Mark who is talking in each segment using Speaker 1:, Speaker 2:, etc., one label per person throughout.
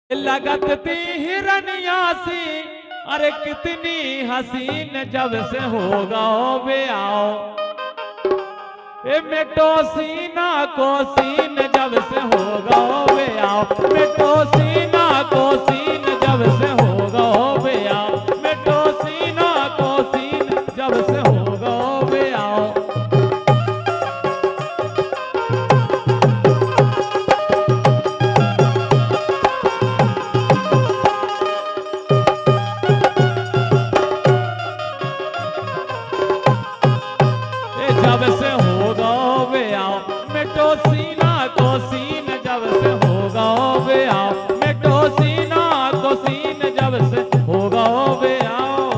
Speaker 1: लगत थी हिरनिया सी, अरे कितनी हसीन जब से होगा बे आओ, ए मेटो सीना को सीन जब से होगा बे आओ, मेटो सीना को सीन जब से होगा बे आओ, मेटो सीना को सीन जब से होगा बे आओ। जब से होगा बे आओ, मेटो सीना को सीन जब से होगा बे आओ, मेटो सीना को सीन जब से होगा बे आओ।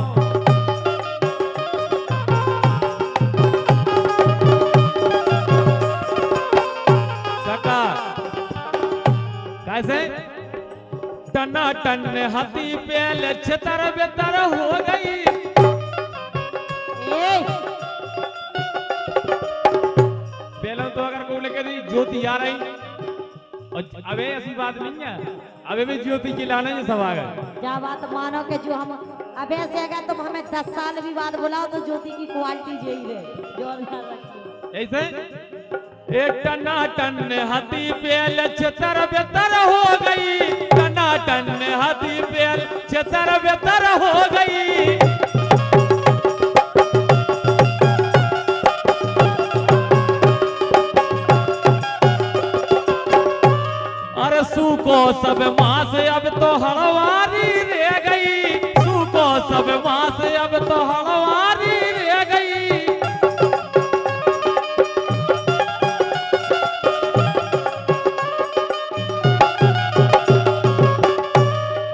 Speaker 1: काका कैसे टना टन हाथी पेल छतर बेतर हो गई। तो अगर को लेकर ज्योति आ रही, अबे ऐसी बात नहीं है, अबे भी ज्योति की लाने जो सब आ गए।
Speaker 2: क्या बात मानो कि जो हम अबे से अगर तुम हमें 10 साल भी बाद बुलाओ तो ज्योति की क्वालिटी यही है जो
Speaker 1: ऐसे एक टना टन हाथी पेल छतर बेतर हो गई, टना टन हाथी पेल छतर बेतर हो गई। सूको सब मास अब तो हड़वारी रह गई, सूको सब मास अब तो हड़वारी रह गई।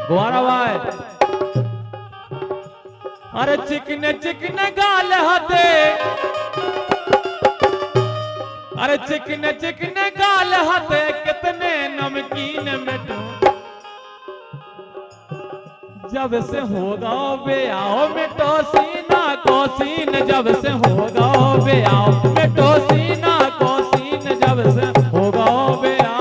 Speaker 1: गौरवाय अरे चिकने चिकने गाल हते, अरे चिकने चिकने गाल हते कितने नमकीन मिठू जब से होगा बे आओ, मिठो सीना को सीन जब से होगा बे आओ, मिठो सीना को सीन जब से होगा बे आओ।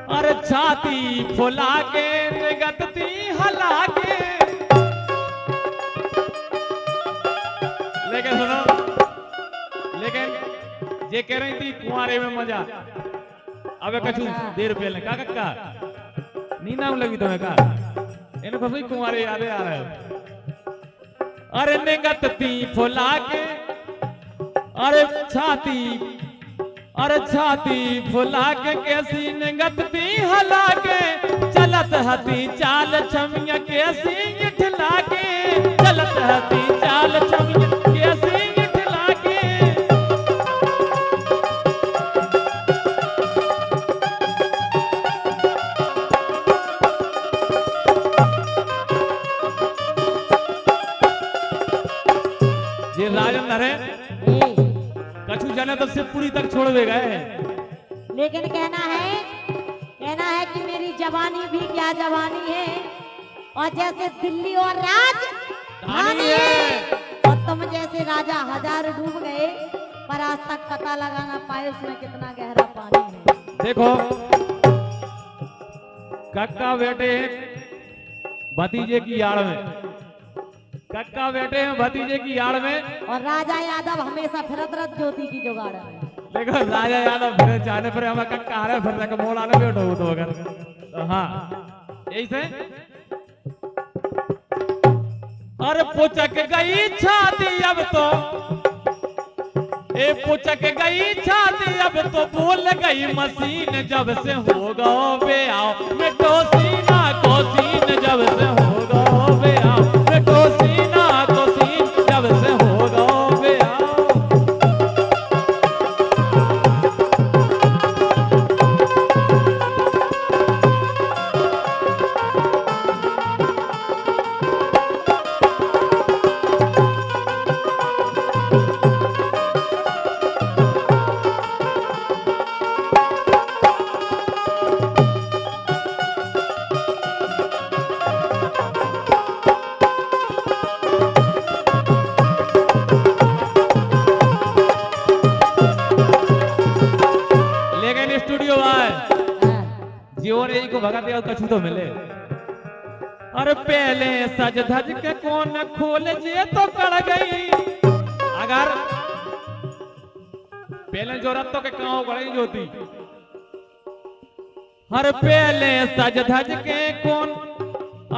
Speaker 1: अरे छाती फुला के निगतती हला के, लेकिन सुनो, लेकिन ये कह रही थी कुंवारे में मजा, अबे कछु देर पहले का कक्का नींद आने लगी तुम्हें का, इन्हें फसई कुंवारे यादें आ रहे हैं। अरे निगतती फुला के, अरे छाती, अरे छाती फुला के कैसी निगतती हला के, चलत हती चाल छमिया कैसी इठला के, चलत हती चाल छमिया कैसी इठला के। ये राजेंद्र है कछु जाने तो शिवपुरी तक छोड़ देगा है।
Speaker 2: लेकिन कहना है कि मेरी जवानी भी क्या जवानी है, और जैसे दिल्ली और राजधानी है, और तुम जैसे राजा हजार डूब गए पर आज तक पता लगाना पाए उसमें कितना गहरा पानी है।
Speaker 1: देखो कक्का बेटे भतीजे की आड़ में, कक्का बेटे हैं भतीजे की आड़ में, और
Speaker 2: राजा यादव हमेशा फिरत रत ज्योति की जुगाड़ है।
Speaker 1: देखो राजा यादव फिर जाने पर हमें कक्का आ रहे फिर तक मोड़ आने बैठो तो अगर तो हाँ यही से। अरे पुचक गई छाती अब तो, ए पुचक गई छाती अब तो बोल गई मशीन जब से होगा बे आओ, मिठो सीना को सीन जब से होगा बे आओ, मिठो सीना को सीन जब से होगा बे आओ। जुड़ियो भाई
Speaker 2: हाँ,
Speaker 1: जियो रे को भगा दिया कछु तो मिले। अरे पहले सज धज के कौन खोल जे तो कड़ गई अगर पहले जो रत्तो के कांव गई जोती। हर पहले सज धज के कौन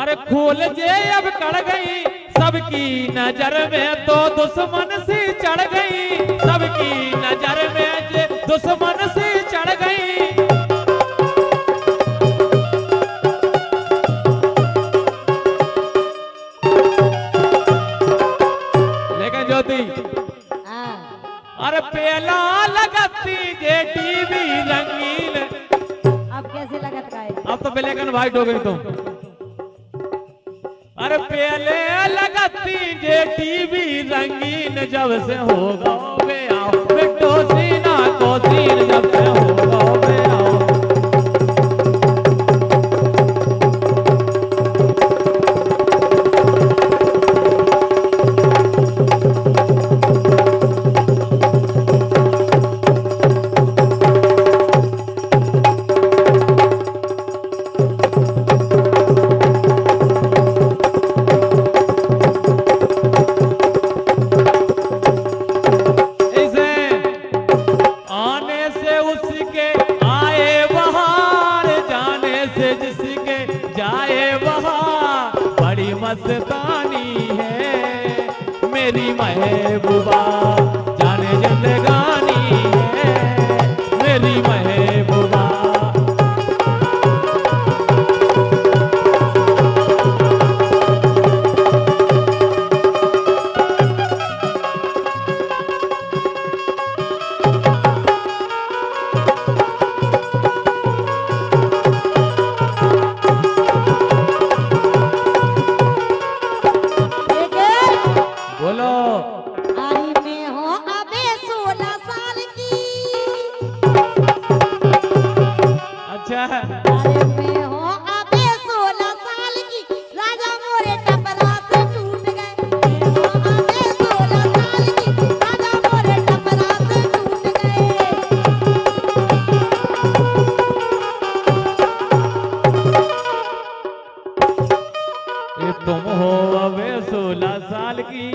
Speaker 1: अरे खोल जे अब कड़ गई सबकी नजर में तो दुश्मन सी चढ़ गई सबकी नजर में जे दुश्मन सी चढ़ गई। लेकिन ज्योति
Speaker 2: हाँ,
Speaker 1: अरे पहला लगती जे टीवी रंगीन
Speaker 2: अब कैसे लगत का है?
Speaker 1: अब तो ब्लैक एंड व्हाइट हो गई तुम। अरे पहले लगती जे टीवी रंगीन जब से होगा बे आओ बिट्टो सीना को सीन जब से होगा बे आओ। मस्तानी है मेरी महबूबा जाने जिंदगानी है मेरी महबूबा।
Speaker 2: अरे मैं हो अबे 16 साल की राजा मोरे टपरा से टूट गए मैं हो अबे 16 साल की राजा मोरे टपरा से टूट गए।
Speaker 1: ये तुम हो अबे 16 साल की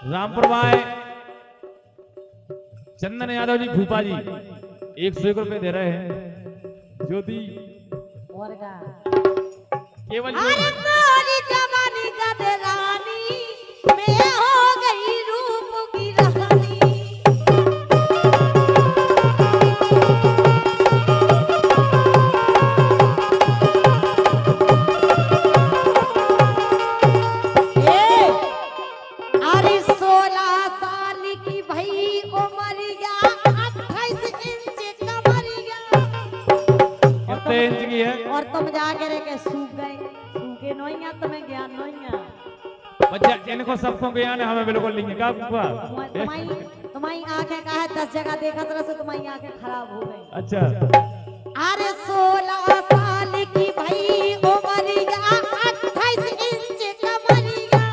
Speaker 1: रामपुर भाई चंदन यादव जी भूपा जी 101 रुपए दे रहे हैं ज्योति
Speaker 2: और का
Speaker 1: केवल
Speaker 2: अरे मोरी जवानी का रानी मैं हो गई रूप की रानी। अरे 16 साल की भई उमरिया 28 इंच कमरिया।
Speaker 1: कितने इंच की है
Speaker 2: और तुम जाके रह के सूख गए सूखे नोइया तुम्हें ज्ञान नोइया।
Speaker 1: बच्चा इनको सबको ज्ञान है हमें बिल्कुल नहीं है का बुआ
Speaker 2: तुम्हारी आंखें का है 10 जगह देखा तरह से तुम्हारी आंखें खराब हो गई।
Speaker 1: अच्छा
Speaker 2: अरे 16 साल की भई उमरिया 28 इंच कमरिया।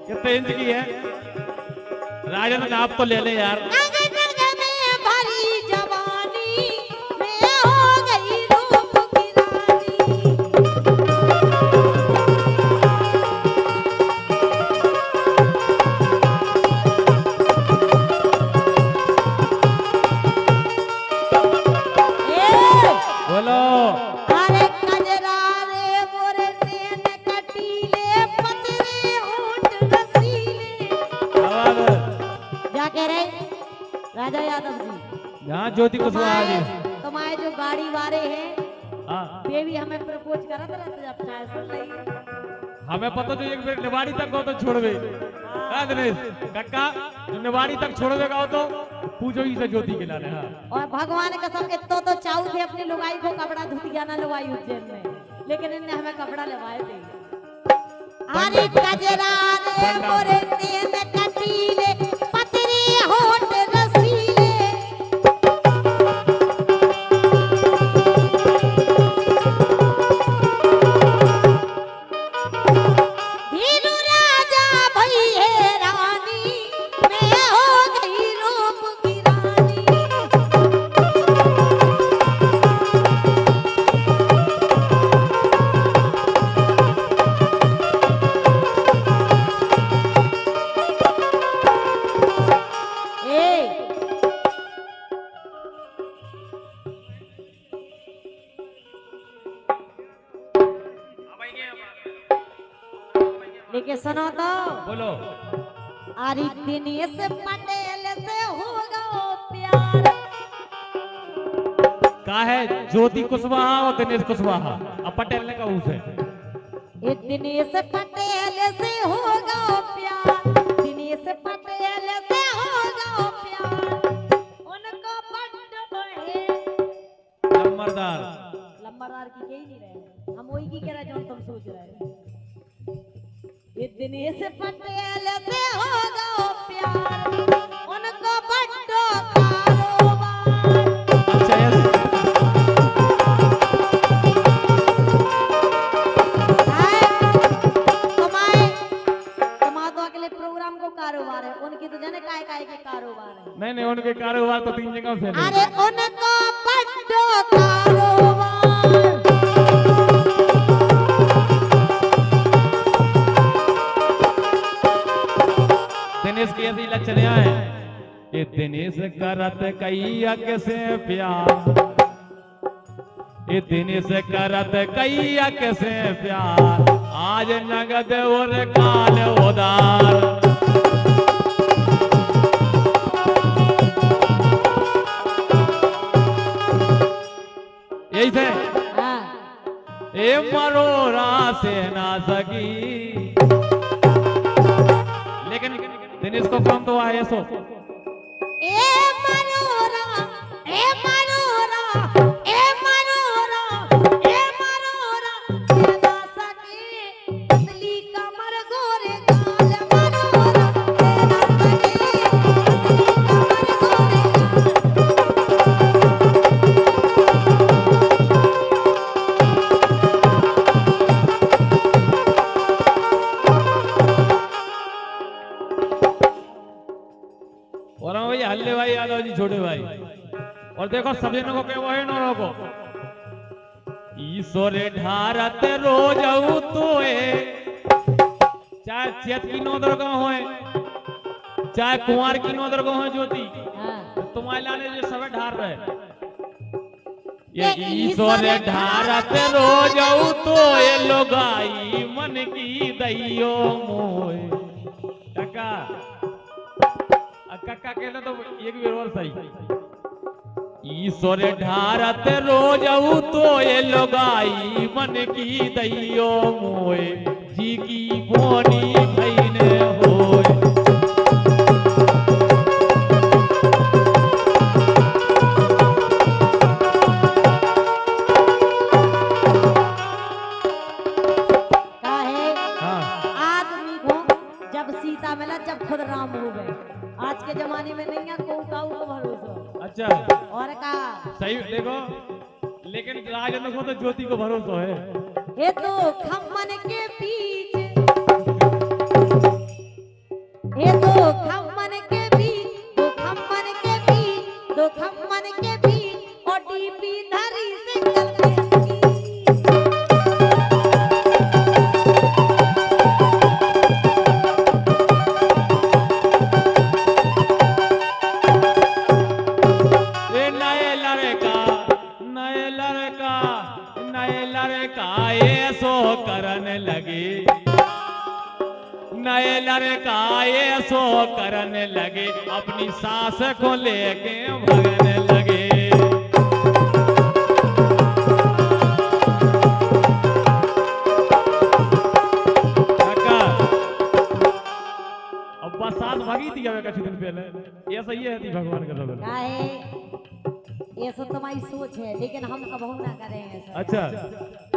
Speaker 1: कितने इंच की है राजन आप तो ले ले यार।
Speaker 2: नग नग में भरी जवानी मैं हो गई रूप की रानी।
Speaker 1: बोलो
Speaker 2: अरे कजरा रे मोरे नैन कटीले पतरे होंठ रसीले। क्या कह रहे राजा यादव जी?
Speaker 1: यहाँ ज्योति कुशवाहा जी
Speaker 2: तुम्हारे जो गाड़ी वाले हैं
Speaker 1: हाँ
Speaker 2: वे भी हमें प्रपोज करत रहते जब चाहे सुन रही।
Speaker 1: हमें पता जो एक बेर निवाड़ी तक हो तो छोड़वे दिनेश कक्का जो निवाड़ी तक छोड़वेगा हो तो पूछो ही से ज्योति के लाने। हाँ
Speaker 2: और भगवान कसम इतो तो चाहू थे अपनी लुगाई को कपड़ा धुतिया ना लुगाई उज्जैन में लेकिन इनने हमें कपड़ा लवाए थे। अरे कजरा रे मोरे नैन कटीले पतरे होंठ रसीले। एक ये सुनो तो
Speaker 1: बोलो।
Speaker 2: अरे दिनेश पटेल से होगा प्यार।
Speaker 1: का है ज्योति कुशवाहा और दिनेश कुशवाहा, अब पटेल ने कहा उसे।
Speaker 2: ये दिनेश पटेल से होगा प्यार, दिनेश पटेल से होगा प्यार। उनको बड्ड है
Speaker 1: नंबरदार।
Speaker 2: लंबरदार की कह ही नहीं रहे, हम वही की कह रहे जो तुम सोच रहे हो। ये दिनेश पटेल से होगा प्यार, उनको बड्ड कारोबार।
Speaker 1: अच्छा yes।
Speaker 2: प्रोग्राम को कारोबार है, उनकी तो जाने काय काय के कारोबार है।
Speaker 1: नहीं नहीं, उनके कारोबार तो 3 जगह से नहीं।
Speaker 2: अरे उनको बड्ड कारोबार।
Speaker 1: दिनेश की ऐसी लक्षण है कि दिनेश करत कैया से प्यार, ये दिनेश करत कैया से प्यार, आज नगद और काल उदार। यही थे
Speaker 2: हाँ।
Speaker 1: ए मरोरा से ना सकी, लेकिन दिनेश को कौन तो आए सो
Speaker 2: ए मनोरा, ए मनोरा, ए मनोरा, ए मनोरा से ना सके, पतली कमर गोरे गाल मनोरा से ना सके, पतली कमर
Speaker 1: और हम भैया हल्ले भाई यादव जी छोटे भाई। और देखो सब जनों को क्या है नौरों को, ईश्वर ढारत रोज तोए, चाहे चैत की नौ दरगाह होए, चाहे कुंवार की नौ दरगाह होए ज्योति,
Speaker 2: हाँ।
Speaker 1: तुम्हारे लाने जो सब ढार रहे, ये ईश्वर ढारत रोज तोए, लोगाई मन की दैयो मोए। टका कक्का कहना तो एक भी और सही। ईश्वर ढारत रोज तो ये लोगाई मन की दैयो मोए, जी की बोनी भैन होए।
Speaker 2: काहे
Speaker 1: हाँ।
Speaker 2: आदमी को जब सीता मिला, जब खुद राम हो गए। आज के जमाने में नहीं है को काऊ को भरोसा।
Speaker 1: अच्छा
Speaker 2: और का
Speaker 1: सही देखो, लेकिन राजन को तो ज्योति को भरोसा है।
Speaker 2: ये तो खम्मन के बीच, ये तो खम्मन के बीच, दो खम्मन के बीच, दो खम्मन के बीच, और डीपी धरी से कल
Speaker 1: नए लड़का ये सो करने लगे, अपनी सास को लेके भगने लगे। अब बस सास भागी थी क्या कुछ दिन पहले, ये सही है थी भगवान का लोग।
Speaker 2: ये सब तुम्हारी सोच है, लेकिन हम कबहू ना करेंगे सर।
Speaker 1: अच्छा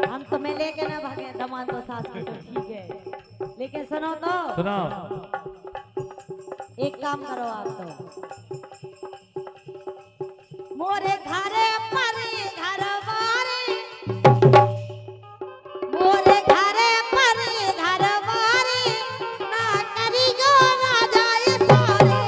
Speaker 2: हम तुम्हें लेके ना भागे दमान तो सास को, तो ठीक है, लेकिन सुनो तो,
Speaker 1: सुनाओ।
Speaker 2: एक काम करो आप तो, मोरे घरे पर घर बारे, मोरे घरे पर घर बारे, ना करी जो ना जाए सारे।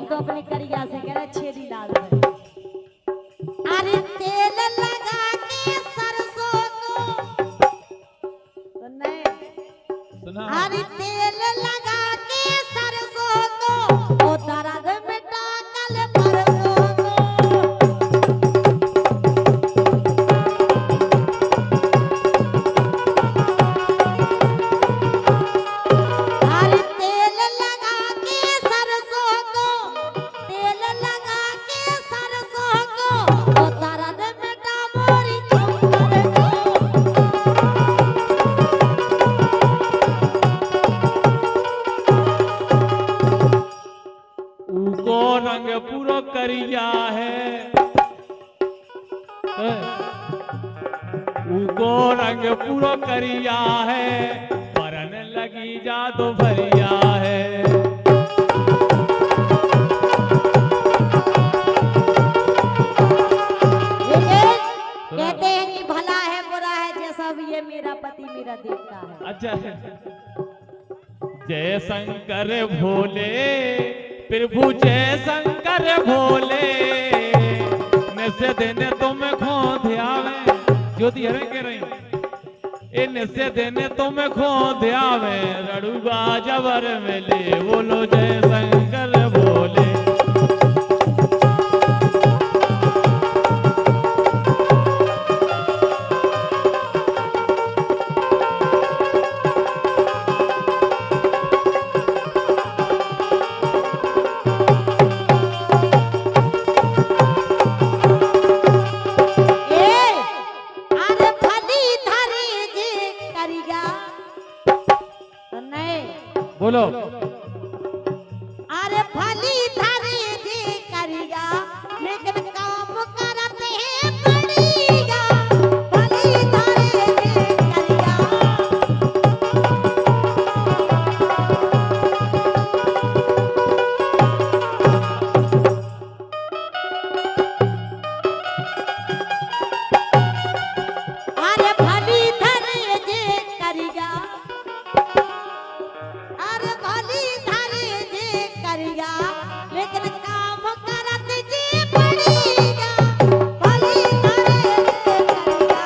Speaker 2: हम तो अपने करिया से कह रहे छेदी लाल है। अरे तेल लगा के सरसों को तो नहीं
Speaker 1: सुना
Speaker 2: अरे तेल लगा के सरसों को ओ दर्द मिटा कल परसों को। अरे तेल लगा के सरसों को तेल लगा के सरसों को ओ दर्द मिटा मोरी चुम्बर को।
Speaker 1: उको रंग पूरो करिया है, उको रंग पूरो करिया है, परन लगी जादू भरिया है।
Speaker 2: लेकिन कहते हैं कि भला है बुरा है जैसा भी ये मेरा पति मेरा देवता है।
Speaker 1: अच्छा जय शंकर भोले प्रभु जय शंकर भोले, निश्चय देने तुम खो ध्यावे ज्योति हरे कह रही ए निश्चय देने तुम खो ध्यावे, रड़ुगा जबर मिले बोलो जय शंकर भोले।
Speaker 2: अरे भली धरी जी करिया तो नहीं
Speaker 1: बोलो
Speaker 2: अरे भली धरी जी करिया लेकिन काम करते हैं बढ़िया। भली धरी जी करिया अरे भली धरी जी करिया अरे भली धरी जी करिया लेकिन काम करत जी बढ़िया। भली धरी जी करिया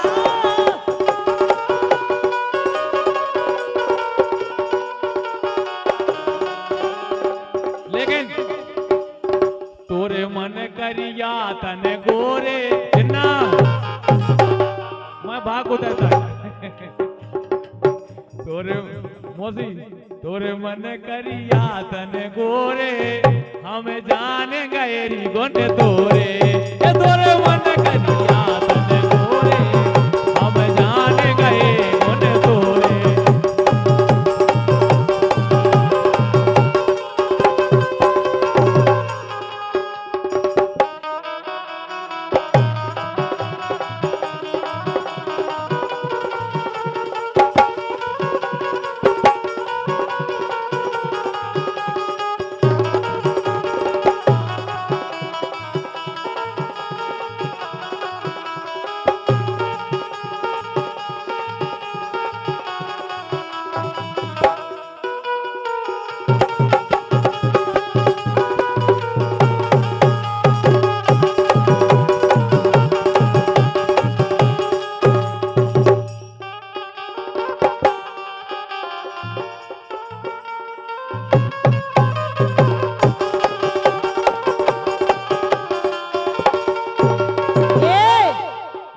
Speaker 1: लेकिन तोरे मन करिया तन गोरे ना मैं भाग उतरता तोरे मोदी तोरे मन करिया तन गोरे, हम जान गए री गुण तोरे ए तोरे मन करिया तन गोरे, हम जान गए गुण तोरे।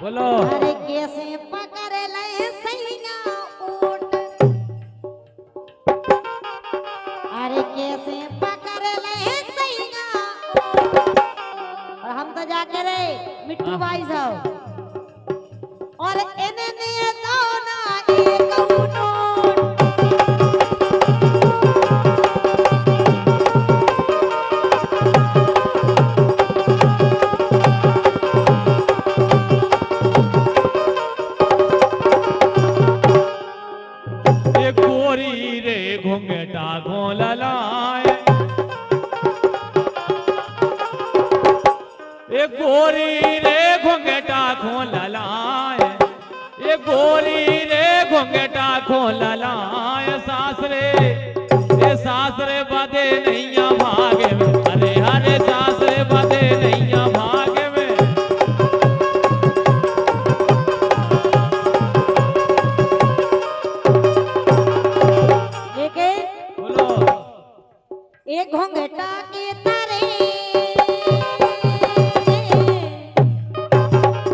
Speaker 1: बोलो
Speaker 2: अरे कैसे पकड़ ले सैया ऊंट अरे कैसे पकड़ ले सैया ऊंट। और हम तो जाके रे मिट्टू भाई साहब और इन्हें दोना एक ऊंट
Speaker 1: घूंघटा घोल लाए ए गोरी रे घूंघटा खोल लाए ए गोरी रे घूंघटा खोल लाए सासरे ए सासरे बदे नैया भागे अरे हर
Speaker 2: घूंघटा के तारे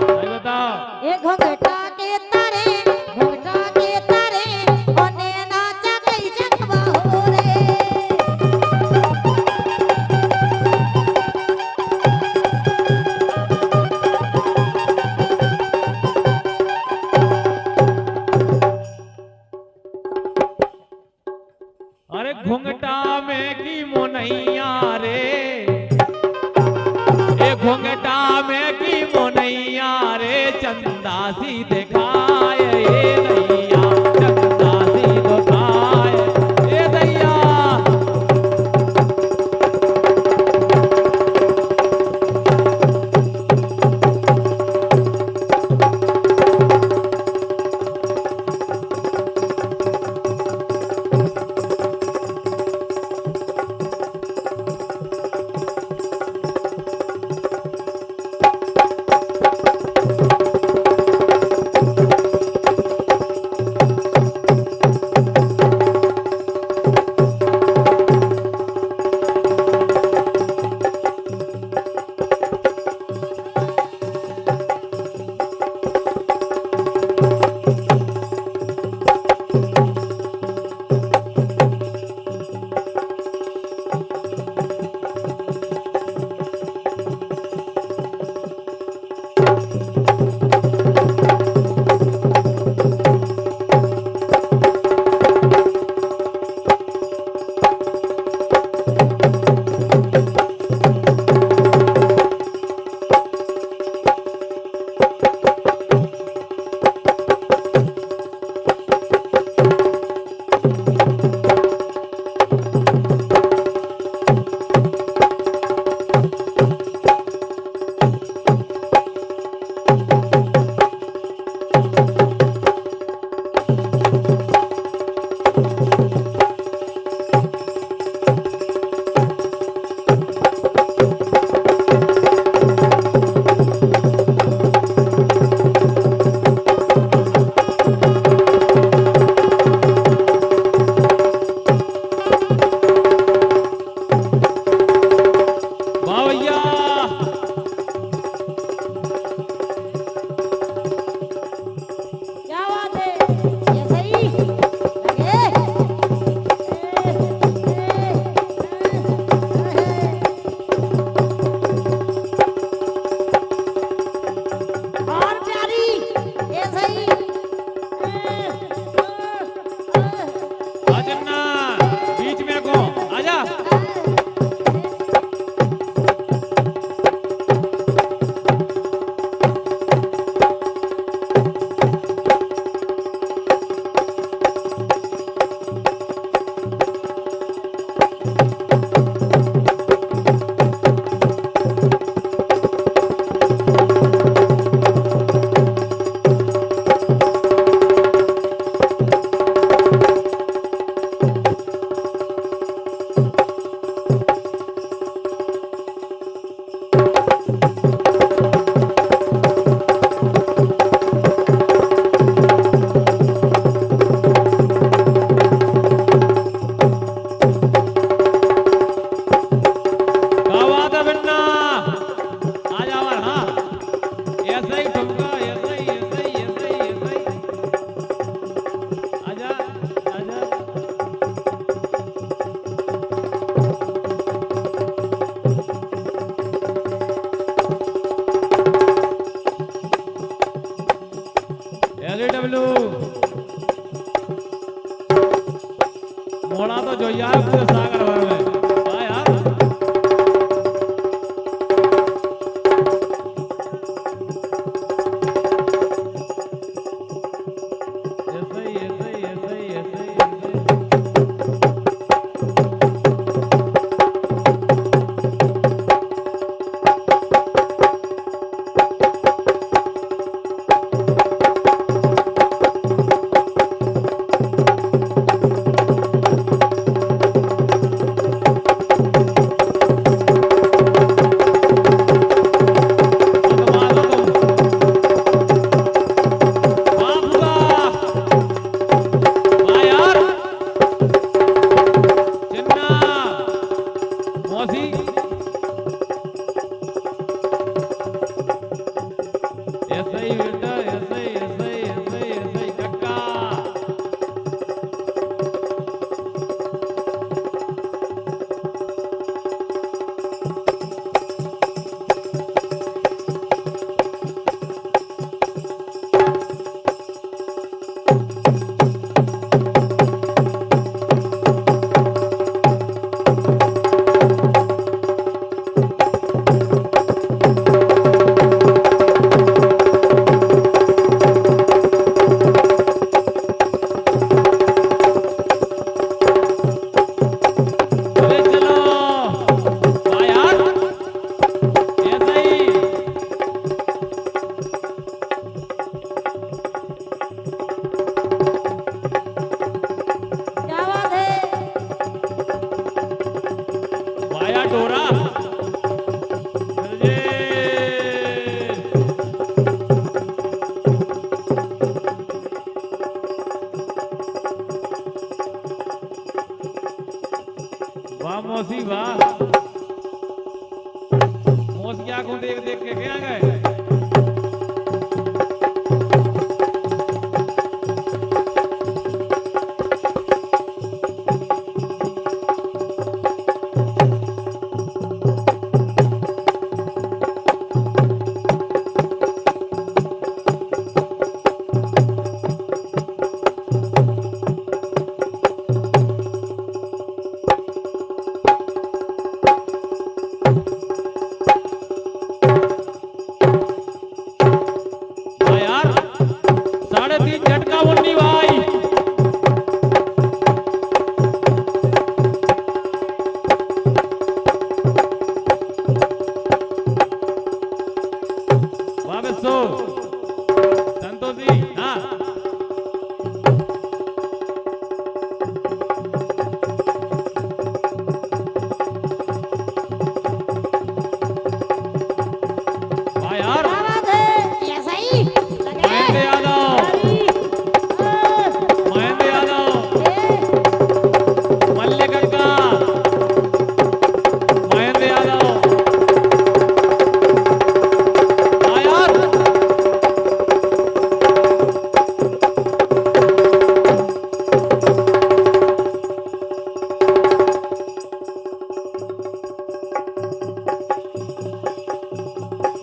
Speaker 1: भाई बताओ।
Speaker 2: ए घूंघटा के तारे घूंघटा के तारे ओने नाचा गई जगवा हो रे
Speaker 1: अरे घुंघटा में की मोनैया रे, ए घुंघटा में की मोनैया रे, चंदा सी दिखाए ए दैया, चंदा सी दिखाए ए दैया। एलईडब्ल्यू मोड़ा तो जो यार पूरे सागर भर में हाँ यार ऐसे ही ऐसे ही ऐसे ही ऐसे ही मौसी वाह, मौसी आंखों देख देख के क्या गए। हाँ यार, 3.5 झटका मुन्नी भाई। वाह बच्चो, संतोष जी। हाँ वाह यार,
Speaker 2: क्या बात है, ऐसा ही लगे।
Speaker 1: महेंद्र यादव, महेंद्र यादव, मल्लिक अक्का, महेंद्र यादव। हाँ यार,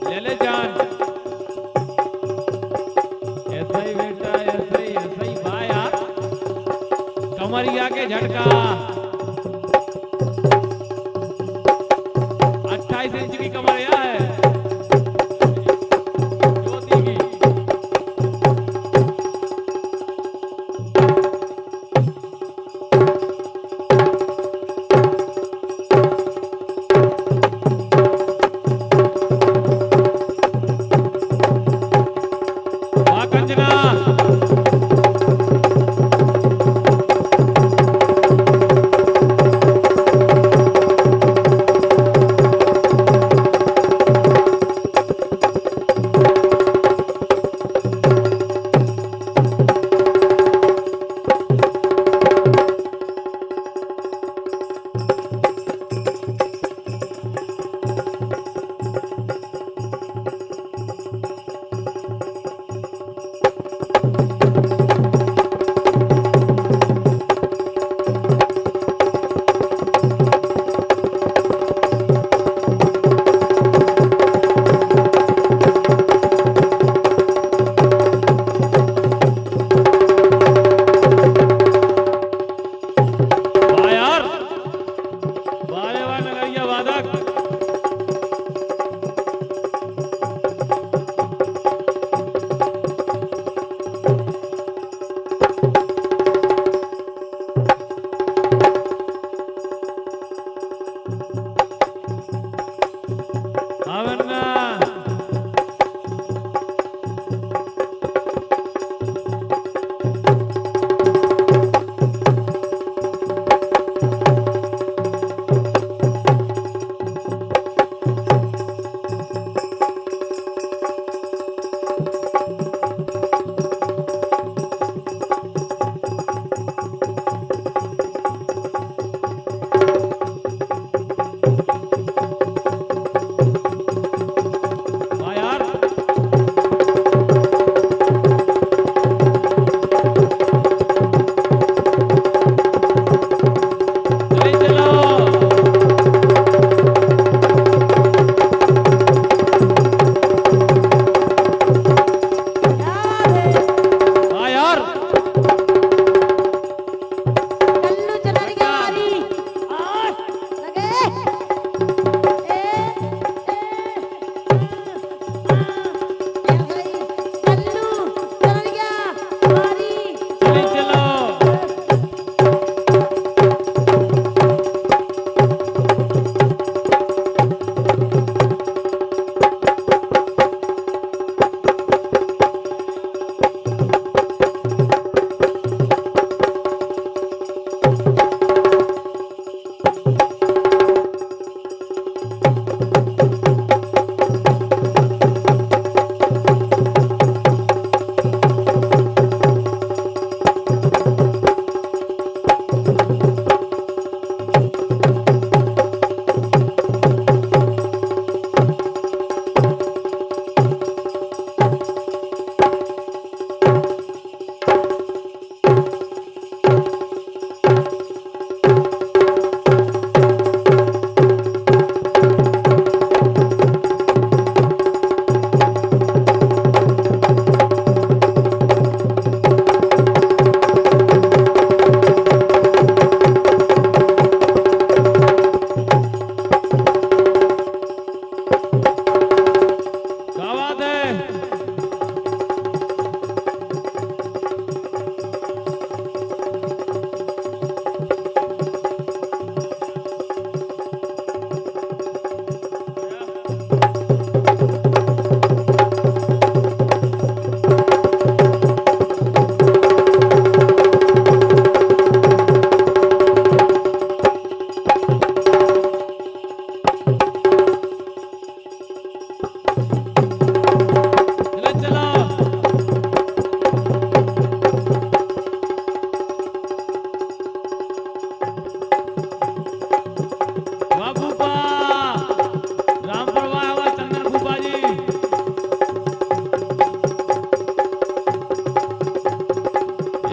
Speaker 1: ले ले जान, ऐसा ही बेटा, ऐसा ही वाह यार, कमरिया के झटका। 28 इंच की कमरिया है ज्योति की। वाह कंजना,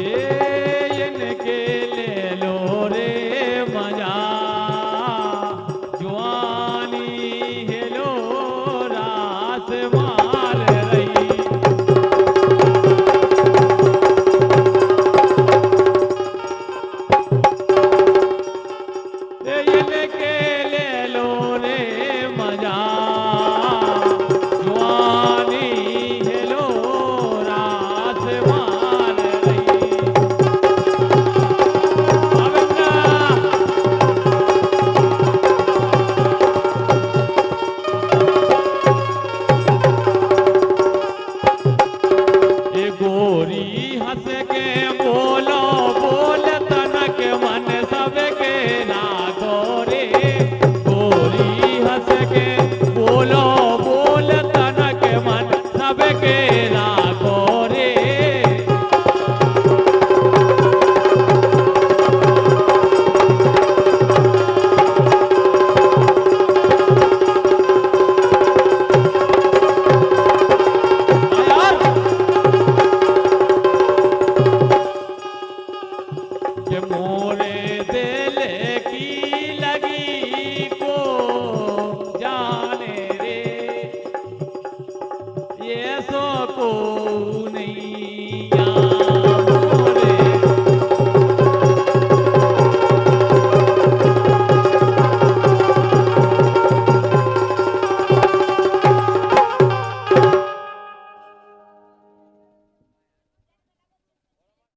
Speaker 1: ये इनके ले लो रे मजा जवानी हेलो रास मार रही इनके ले लो रे मजा जवानी हेलो रास मार रही ये गोरी हंस के बोलो बोल तनक मन सबके ना गोरे गोरी हंस के बोलो बोल तनक मन सबके ना गोरे यार ये मोर